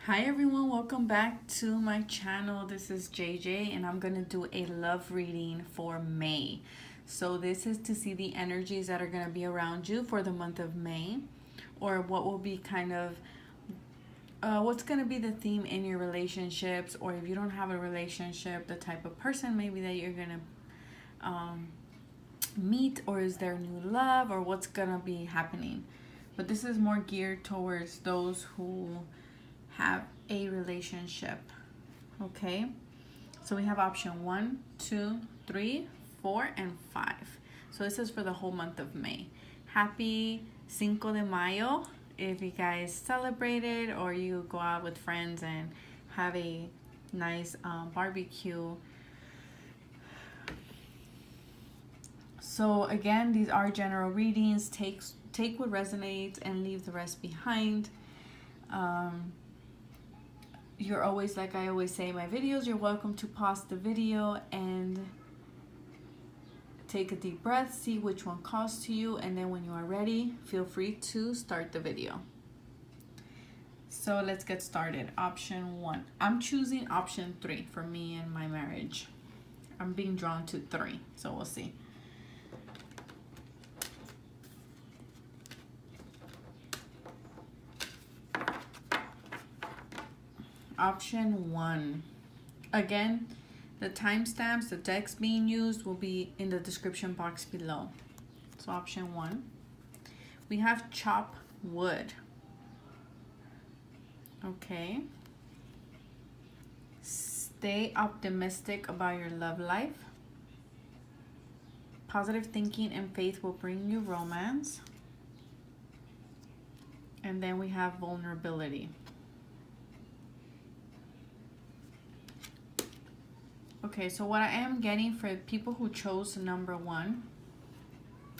Hi everyone, welcome back to my channel. This is JJ and I'm going to do a love reading for May. So this is to see the energies that are going to be around you for the month of May, or what will be what's going to be the theme in your relationships, or if you don't have a relationship, the type of person maybe that you're going to meet, or is there new love, or what's going to be happening. But this is more geared towards those who have a relationship. Okay, so we have option 1, 2, 3, 4, and 5. So this is for the whole month of May. Happy Cinco de Mayo if you guys celebrate it, or you go out with friends and have a nice barbecue. So again, these are general readings. Take what resonates and leave the rest behind. You're always, like I always say in my videos, you're welcome to pause the video and take a deep breath, see which one calls to you, and then when you are ready, feel free to start the video. So let's get started. Option 1. I'm choosing option 3 for me and my marriage. I'm being drawn to 3, so we'll see. Option 1. Again, the timestamps, the text being used will be in the description box below. So option 1. We have chop wood. Okay. Stay optimistic about your love life. Positive thinking and faith will bring you romance. And then we have vulnerability. Okay, so what I am getting for people who chose number 1,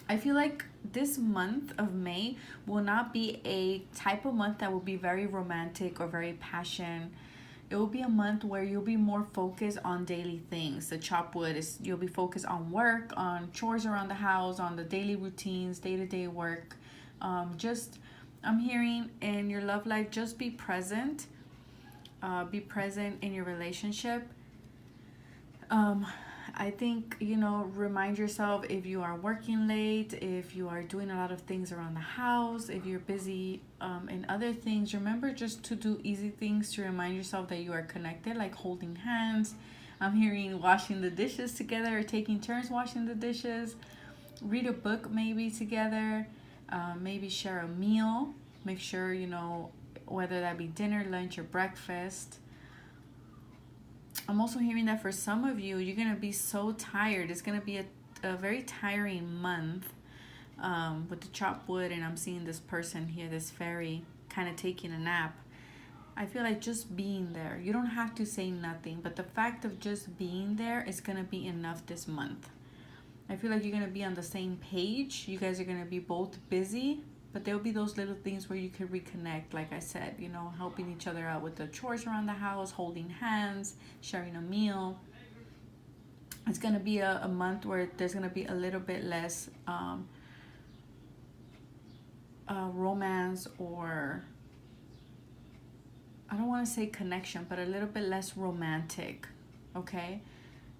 I feel like this month of May will not be a type of month that will be very romantic or very passion. It will be a month where you'll be more focused on daily things. The chop wood is you'll be focused on work, on chores around the house, on the daily routines, day-to-day work. I'm hearing in your love life, just be present. Be present in your relationship. I think, remind yourself if you are working late, if you are doing a lot of things around the house, if you're busy in other things, remember just to do easy things to remind yourself that you are connected, like holding hands. I'm hearing washing the dishes together, or taking turns washing the dishes. Read a book maybe together, maybe share a meal. Make sure, whether that be dinner, lunch, or breakfast. I'm also hearing that for some of you, you're going to be so tired. It's going to be a very tiring month with the chop wood. And I'm seeing this person here, this fairy, kind of taking a nap. I feel like just being there. You don't have to say nothing. But the fact of just being there is going to be enough this month. I feel like you're going to be on the same page. You guys are going to be both busy. But there'll be those little things where you can reconnect, like I said, helping each other out with the chores around the house, holding hands, sharing a meal. It's going to be a month where there's going to be a little bit less romance, or I don't want to say connection, but a little bit less romantic, okay?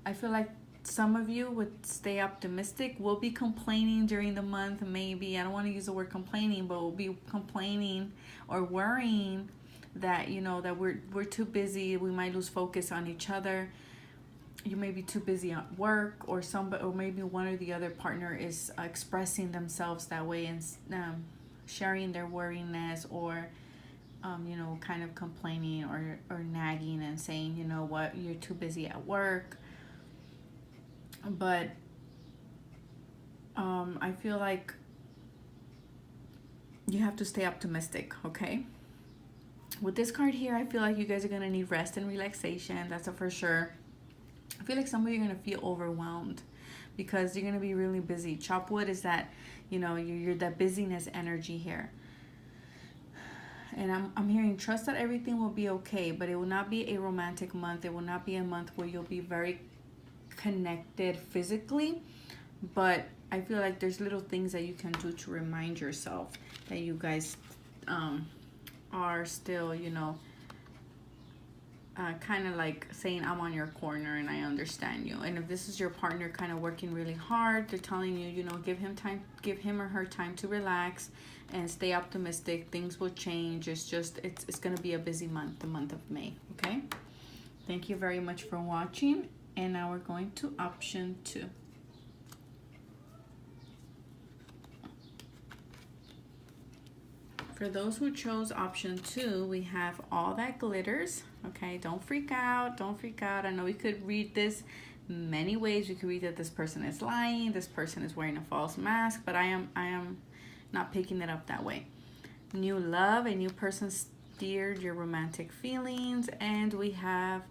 I feel like some of you would stay optimistic. We'll be complaining during the month, maybe. I don't want to use the word complaining, but we'll be complaining or worrying that, that we're too busy. We might lose focus on each other. You may be too busy at work, or maybe one or the other partner is expressing themselves that way and sharing their worriness, or kind of complaining or nagging and saying, what, you're too busy at work. But I feel like you have to stay optimistic, okay? With this card here, I feel like you guys are going to need rest and relaxation. That's a for sure. I feel like some of you are going to feel overwhelmed because you're going to be really busy. Chop wood is that, you're that busyness energy here. And I'm hearing trust that everything will be okay, but it will not be a romantic month. It will not be a month where you'll be very connected physically, but I feel like there's little things that you can do to remind yourself that you guys are still, kind of like saying, I'm on your corner and I understand you. And if this is your partner kind of working really hard, they're telling you, you know, give him or her time to relax and stay optimistic. Things will change. It's just, it's going to be a busy month, the month of May. Okay. Thank you very much for watching. And now we're going to option 2. For those who chose option 2, we have all that glitters. Okay, don't freak out. Don't freak out. I know we could read this many ways. We could read that this person is lying, this person is wearing a false mask, but I am not picking it up that way. New love, a new person steered your romantic feelings, and we have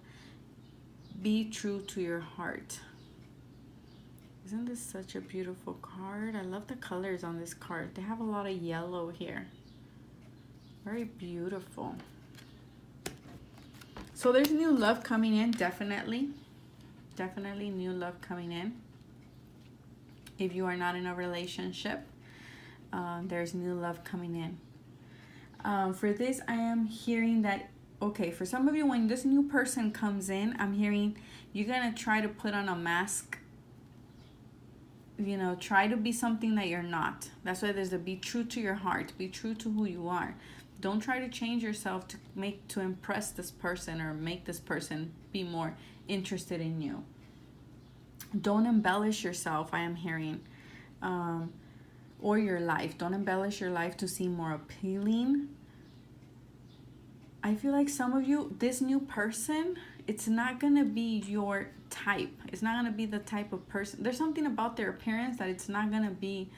be true to your heart. Isn't this such a beautiful card? I love the colors on this card. They have a lot of yellow here. Very beautiful. So there's new love coming in, definitely. Definitely new love coming in. If you are not in a relationship, there's new love coming in. For this, I am hearing that, okay, for some of you, when this new person comes in, I'm hearing you're going to try to put on a mask. You know, try to be something that you're not. That's why there's a be true to your heart. Be true to who you are. Don't try to change yourself to impress this person or make this person be more interested in you. Don't embellish yourself, I am hearing, or your life. Don't embellish your life to seem more appealing. I feel like some of you, this new person, it's not going to be your type. It's not going to be the type of person. There's something about their appearance that it's not going to be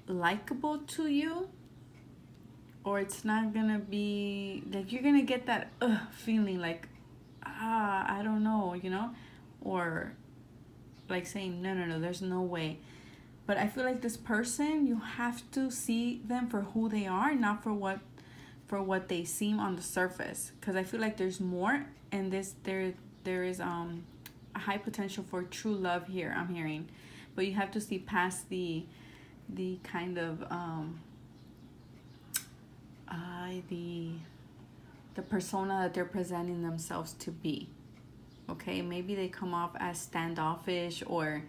likable to you. Or it's not going to be, like, you're going to get that feeling like, I don't know, you know? Or like saying, no, there's no way. But I feel like this person, you have to see them for who they are, not for what they seem on the surface. Because I feel like there's more, and there is a high potential for true love here, I'm hearing. But you have to see past the kind of the persona that they're presenting themselves to be. Okay, maybe they come off as standoffish or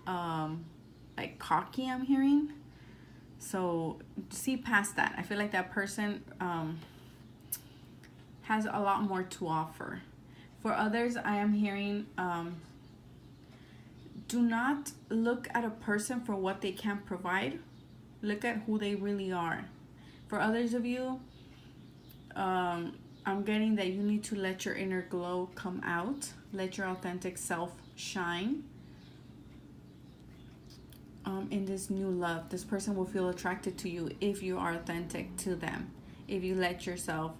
like cocky, I'm hearing. So see past that. I feel like that person has a lot more to offer. For others, I am hearing do not look at a person for what they can provide. Look at who they really are. For others of you, I'm getting that you need to let your inner glow come out. Let your authentic self shine. In this new love, this person will feel attracted to you if you are authentic to them. If you let yourself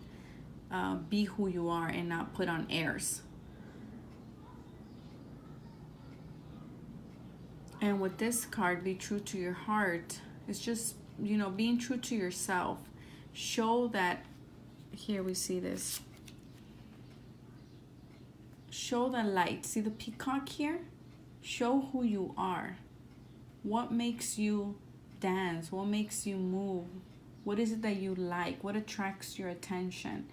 be who you are and not put on airs. And with this card, be true to your heart. It's just, you know, being true to yourself. Show that, here we see this. Show the light. See the peacock here? Show who you are. What makes you dance? What makes you move? What is it that you like? What attracts your attention?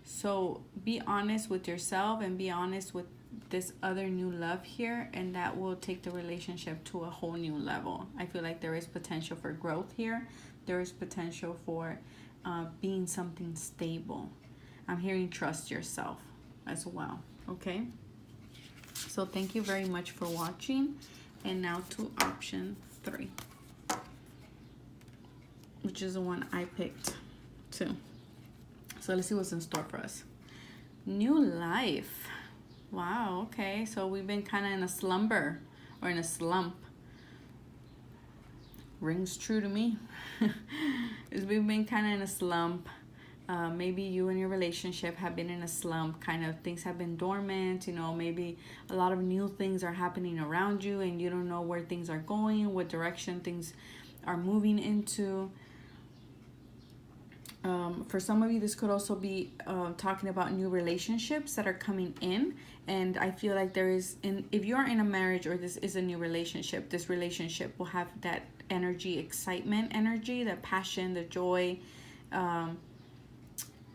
So be honest with yourself and be honest with this other new love here, and that will take the relationship to a whole new level. I feel like there is potential for growth here. There is potential for being something stable. I'm hearing trust yourself as well. Okay, so thank you very much for watching. And now to option 3, which is the one I picked too. So let's see what's in store for us. New life. Wow, okay. So we've been kind of in a slumber or in a slump. Rings true to me. We've been kind of in a slump. Maybe you and your relationship have been in a slump. Kind of things have been dormant. You know, maybe a lot of new things are happening around you and you don't know where things are going, what direction things are moving into. For some of you, this could also be talking about new relationships that are coming in. And I feel like there is, if you're in a marriage or this is a new relationship, this relationship will have that energy, excitement energy, that passion, the joy.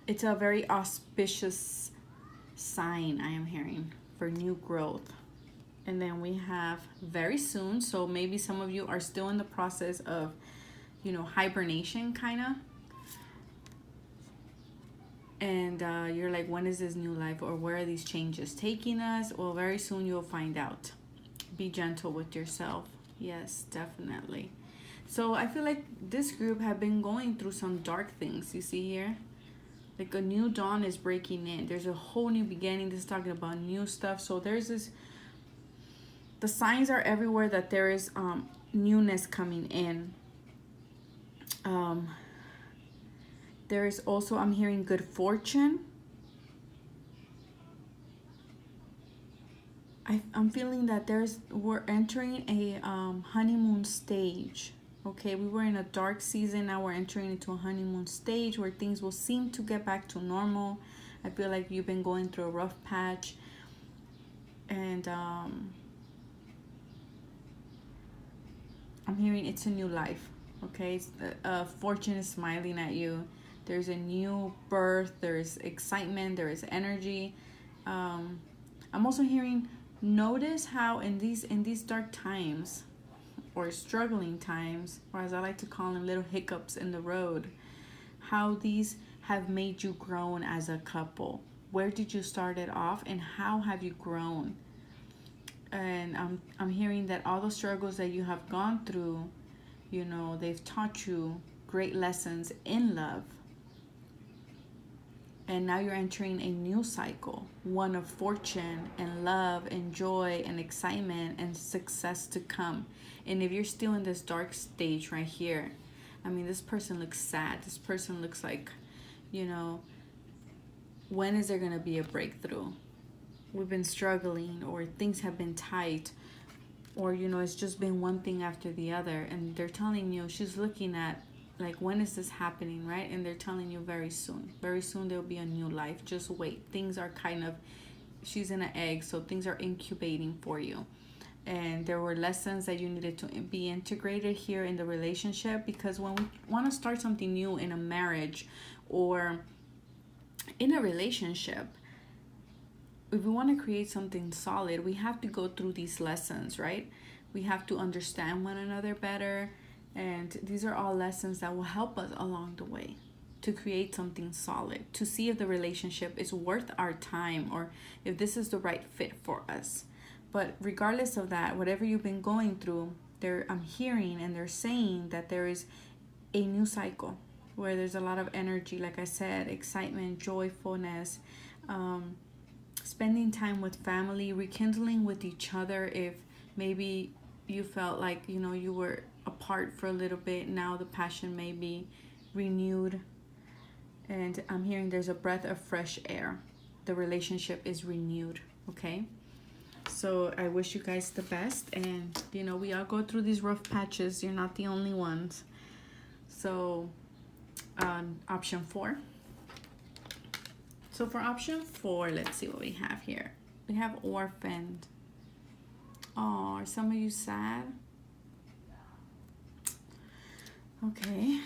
It's a very auspicious sign I am hearing for new growth. And then we have very soon. So maybe some of you are still in the process of, hibernation kind of. And you're like, when is this new life, or where are these changes taking us? Well, very soon you'll find out. Be gentle with yourself. Yes, definitely. So I feel like this group have been going through some dark things. You see here? Like a new dawn is breaking in. There's a whole new beginning. This is talking about new stuff. So there's this, the signs are everywhere that there is newness coming in. There is also, I'm hearing good fortune. I'm feeling that we're entering a honeymoon stage. Okay, we were in a dark season. Now we're entering into a honeymoon stage where things will seem to get back to normal. I feel like you've been going through a rough patch. And I'm hearing it's a new life. Okay, fortune is smiling at you. There's a new birth. There's excitement. There is energy. I'm also hearing, notice how in these dark times, or struggling times, or as I like to call them, little hiccups in the road, how these have made you grown as a couple. Where did you start it off, and how have you grown? And I'm hearing that all the struggles that you have gone through, they've taught you great lessons in love. And now you're entering a new cycle, one of fortune and love and joy and excitement and success to come. And if you're still in this dark stage right here, I mean, this person looks sad. This person looks like, when is there going to be a breakthrough? We've been struggling, or things have been tight, or, it's just been one thing after the other. And they're telling you, she's looking at, like, when is this happening, right? And they're telling you very soon. Very soon there'll be a new life. Just wait. Things are kind of, she's in an egg, so things are incubating for you. And there were lessons that you needed to be integrated here in the relationship, because when we want to start something new in a marriage or in a relationship, if we want to create something solid, we have to go through these lessons, right? We have to understand one another better. And these are all lessons that will help us along the way to create something solid, to see if the relationship is worth our time, or if this is the right fit for us. But regardless of that, whatever you've been going through, I'm hearing and they're saying that there is a new cycle where there's a lot of energy, like I said, excitement, joyfulness, spending time with family, rekindling with each other. If maybe you felt like, you were apart for a little bit, now the passion may be renewed. And I'm hearing there's a breath of fresh air. The relationship is renewed, okay? So I wish you guys the best. And, we all go through these rough patches. You're not the only ones. So option 4. So for option 4, let's see what we have here. We have orphaned. Oh, are some of you sad? Okay.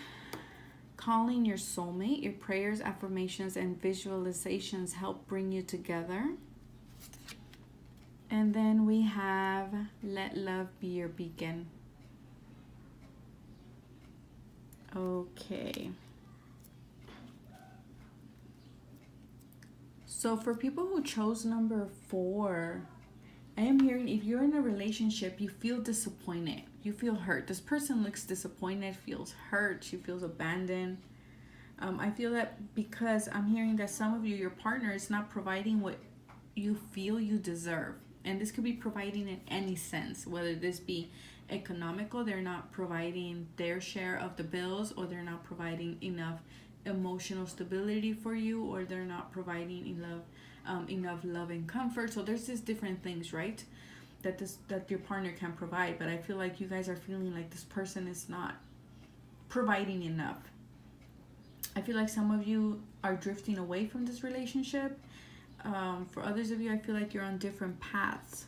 Calling your soulmate. Your prayers, affirmations, and visualizations help bring you together. And then we have let love be your beacon. Okay. So for people who chose number 4, I am hearing if you're in a relationship, you feel disappointed. You feel hurt. This person looks disappointed, feels hurt. She feels abandoned. I feel that because I'm hearing that some of you, your partner is not providing what you feel you deserve. And this could be providing in any sense, whether this be economical, they're not providing their share of the bills, or they're not providing enough emotional stability for you, or they're not providing enough love and comfort. So there's just different things, right, that your partner can provide. But I feel like you guys are feeling like this person is not providing enough. I feel like some of you are drifting away from this relationship. For others of you, I feel like you're on different paths,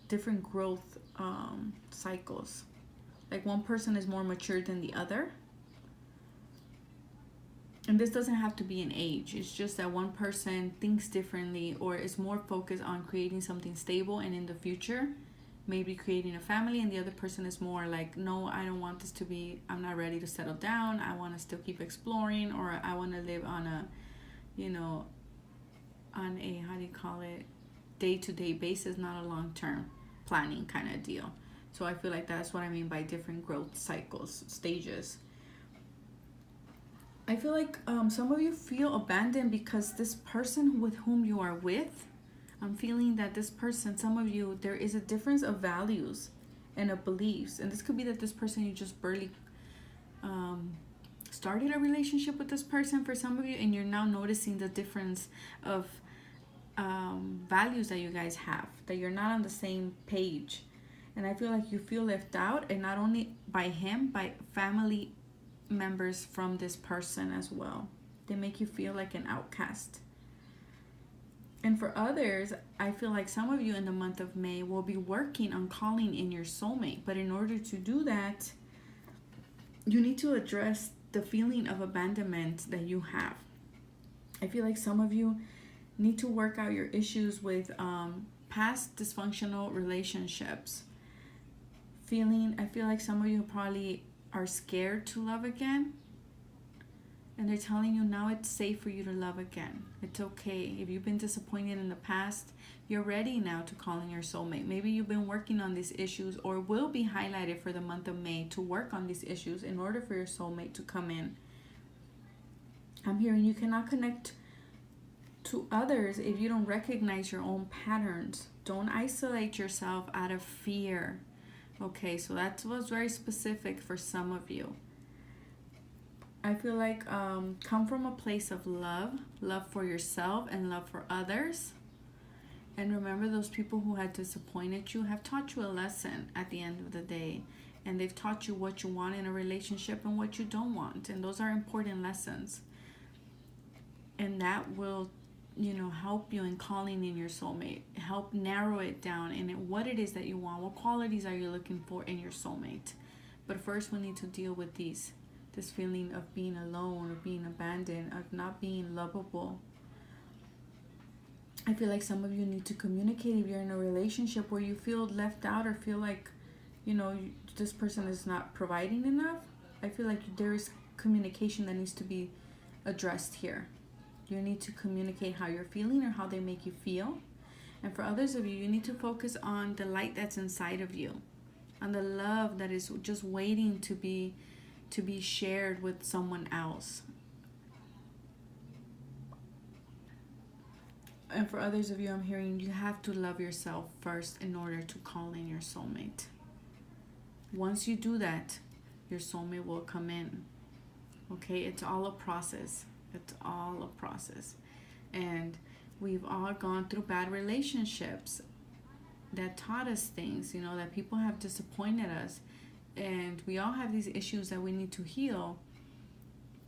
different growth cycles. Like one person is more mature than the other. And this doesn't have to be an age. It's just that one person thinks differently or is more focused on creating something stable and in the future, maybe creating a family, and the other person is more like, no, I don't want this to be, I'm not ready to settle down. I want to still keep exploring, or I want to live on a, you know, on a, how do you call it, day-to-day basis, not a long-term planning kind of deal. So I feel like that's what I mean by different growth cycles, stages. I feel like some of you feel abandoned because this person with whom you are with, I'm feeling that this person, some of you, there is a difference of values and of beliefs. And this could be that this person, you just barely started a relationship with this person for some of you, and you're now noticing the difference of values that you guys have, that you're not on the same page. And I feel like you feel left out, and not only by him, by family members from this person as well. They make you feel like an outcast. And for others, I feel like some of you in the month of May will be working on calling in your soulmate. But in order to do that, you need to address the feeling of abandonment that you have. I feel like some of you need to work out your issues with past dysfunctional relationships. I feel like some of you probably are scared to love again, and they're telling you now it's safe for you to love again. It's okay. If you've been disappointed in the past, you're ready now to call in your soulmate. Maybe you've been working on these issues, or will be highlighted for the month of May to work on these issues in order for your soulmate to come in. I'm hearing you cannot connect to others if you don't recognize your own patterns. Don't isolate yourself out of fear. Okay, so that was very specific for some of you. I feel like come from a place of love for yourself and love for others. And remember, those people who had disappointed you have taught you a lesson at the end of the day. And they've taught you what you want in a relationship and what you don't want. And those are important lessons. And that will, help you in calling in your soulmate. Help narrow it down and what it is that you want. What qualities are you looking for in your soulmate? But first, we need to deal with this feeling of being alone, or being abandoned, of not being lovable. I feel like some of you need to communicate if you're in a relationship where you feel left out, or feel like, this person is not providing enough. I feel like there is communication that needs to be addressed here. You need to communicate how you're feeling or how they make you feel. And for others of you, you need to focus on the light that's inside of you, on the love that is just waiting to be shared with someone else. And for others of you, I'm hearing you have to love yourself first in order to call in your soulmate. Once you do that, your soulmate will come in. Okay, it's all a process. It's all a process. And we've all gone through bad relationships that taught us things, that people have disappointed us. And we all have these issues that we need to heal,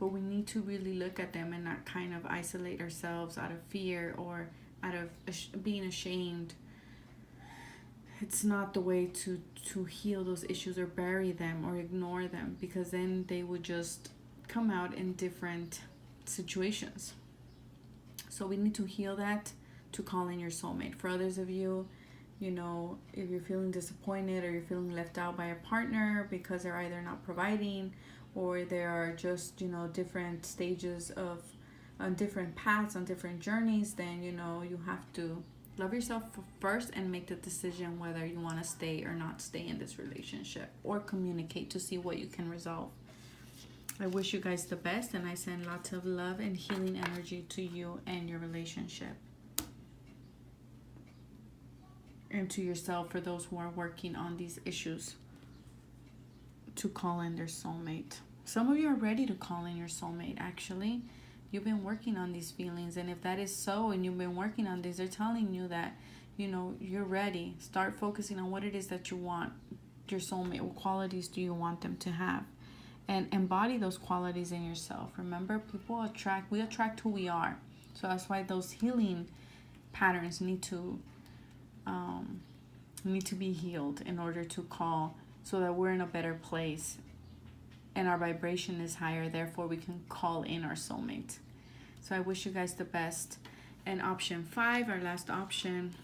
but we need to really look at them and not kind of isolate ourselves out of fear or out of being ashamed. It's not the way to heal those issues, or bury them or ignore them, because then they would just come out in different situations. So we need to heal that to call in your soulmate. For others of you, if you're feeling disappointed or you're feeling left out by a partner because they're either not providing, or there are just, different stages of, on different paths, on different journeys, then, you have to love yourself first and make the decision whether you want to stay or not stay in this relationship, or communicate to see what you can resolve. I wish you guys the best, and I send lots of love and healing energy to you and your relationship. And to yourself, for those who are working on these issues, to call in their soulmate. Some of you are ready to call in your soulmate, actually. You've been working on these feelings, and if that is so, and you've been working on this, they're telling you that, you're ready. Start focusing on what it is that you want your soulmate. What qualities do you want them to have? And embody those qualities in yourself. Remember, we attract who we are. So that's why those healing patterns need to be healed in order to call, so that we're in a better place and our vibration is higher. Therefore, we can call in our soulmate. So I wish you guys the best. And option 5, our last option,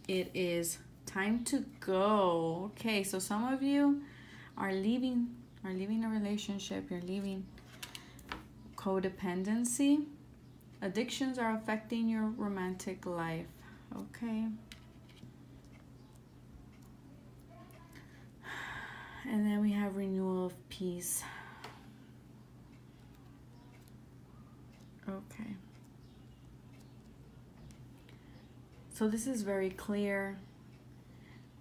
it is time to go. Okay, so some of you are leaving a relationship. You're leaving codependency. Addictions are affecting your romantic life. Okay. And then we have renewal of peace. Okay. So this is very clear.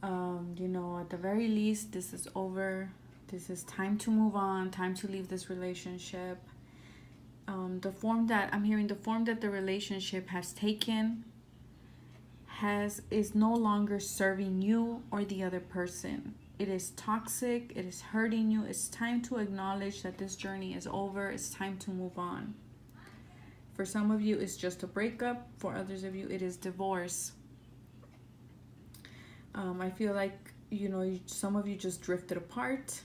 You know, at the very least, this is over. This is time to move on, time to leave this relationship. The form that I'm hearing, the form that the relationship has taken is no longer serving you or the other person. It is toxic. It is hurting you. It's time to acknowledge that this journey is over. It's time to move on. For some of you, it's just a breakup. For others of you, it is divorce. I feel like, you know, some of you just drifted apart.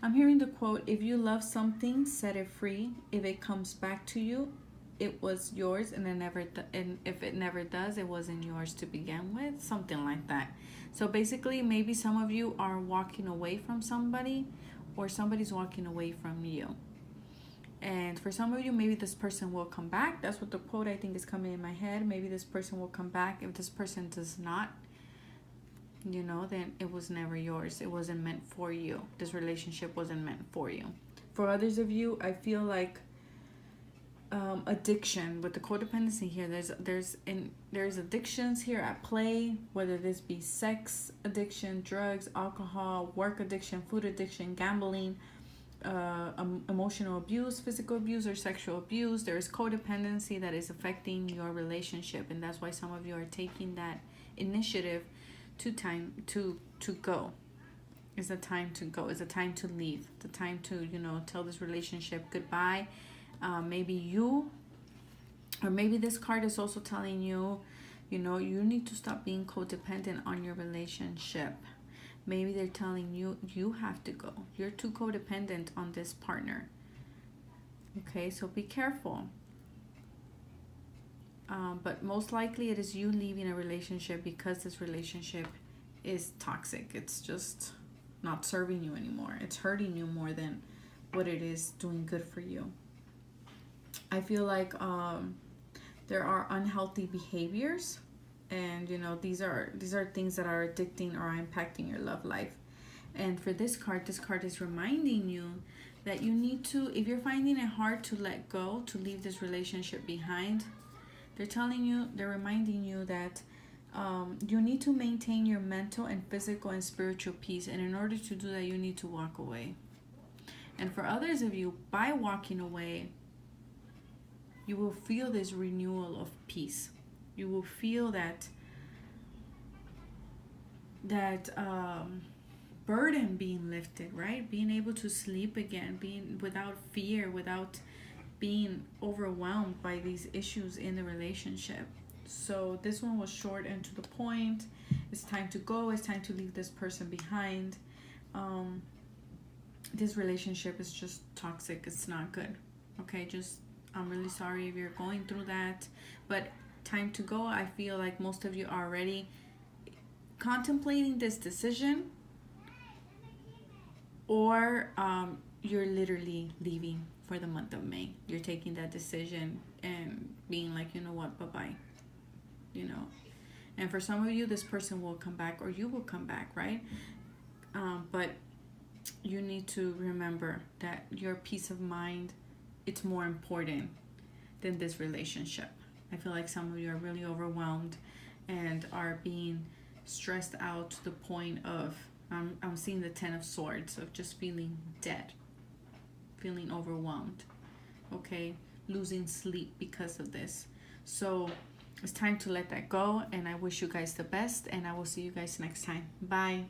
I'm hearing the quote, if you love something, set it free. If it comes back to you, it was yours, and if it never does, it wasn't yours to begin with. Something like that. So basically, maybe some of you are walking away from somebody, or somebody's walking away from you. And for some of you, maybe this person will come back. That's what the quote I think is coming in my head. Maybe this person will come back. If this person does not, you know, then it was never yours. It wasn't meant for you. This relationship wasn't meant for you. For others of you, I feel like addiction with the codependency here. There's addictions here at play, whether this be sex addiction, drugs, alcohol, work addiction, food addiction, gambling, emotional abuse, physical abuse, or sexual abuse. There is codependency that is affecting your relationship, and that's why some of you are taking that initiative to go. It's a time to go. It's a time to leave. The time to, you know, tell this relationship goodbye. Maybe you, or maybe this card is also telling you, you know, you need to stop being codependent on your relationship. Maybe they're telling you, you have to go. You're too codependent on this partner. Okay, so be careful. But most likely it is you leaving a relationship because this relationship is toxic. It's just not serving you anymore. It's hurting you more than what it is doing good for you. I feel like there are unhealthy behaviors, and you know, these are things that are addicting or are impacting your love life. And for this card is reminding you that you need to, if you're finding it hard to let go, to leave this relationship behind, they're reminding you that you need to maintain your mental and physical and spiritual peace. And in order to do that, you need to walk away. And for others of you, by walking away, you will feel this renewal of peace. You will feel that burden being lifted, right? Being able to sleep again, being without fear, without being overwhelmed by these issues in the relationship. So this one was short and to the point. It's time to go. It's time to leave this person behind. This relationship is just toxic. It's not good. Okay, I'm really sorry if you're going through that, but time to go. I feel like most of you are already contemplating this decision, or you're literally leaving for the month of May. You're taking that decision and being like, you know what, bye-bye, you know. And for some of you, this person will come back, or you will come back, right? But you need to remember that your peace of mind, it's more important than this relationship. I feel like some of you are really overwhelmed and are being stressed out to the point of, I'm seeing the 10 of Swords, of just feeling dead, feeling overwhelmed, okay? Losing sleep because of this. So it's time to let that go, and I wish you guys the best, and I will see you guys next time. Bye.